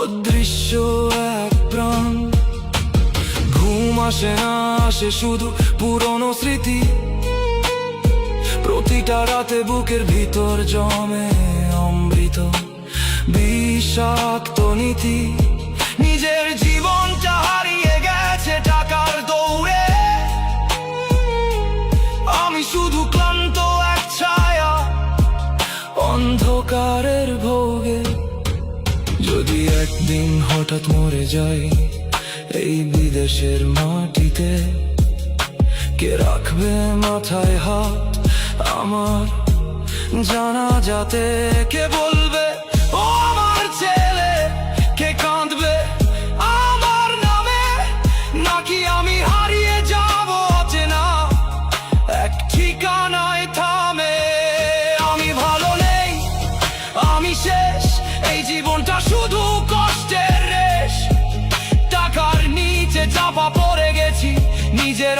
অদৃশ্য এক প্রাণ, ঘুম আসে না, আসে শুধু পুরনো স্মৃতি। প্রতিটা রাতে বুকের ভিতর জমে অমৃত বিষাক্ত নীতি। নিজের জীবনটা হারিয়ে গেছে টাকার দৌড়ে, আমি শুধু ক্লান্ত এক ছায়া অন্ধকারের ভোগে। যদি একদিন হঠাৎ মরে যাই এই বিদেশের মাটিতে, কে রাখবে মাথায় হাত আমার জানাজাতে? কে বলবে ও আমার ছেলে? কে কাঁদবে আমার নামে? নাকি আমি হারিয়ে যাব অচেনা এক ঠিকানায় থামে? আমি ভালো নেই, আমি শেষ, এই জীবনটা শুধু কষ্টের রেশ। টাকার নিচে চাপা পড়ে গেছি, নিজের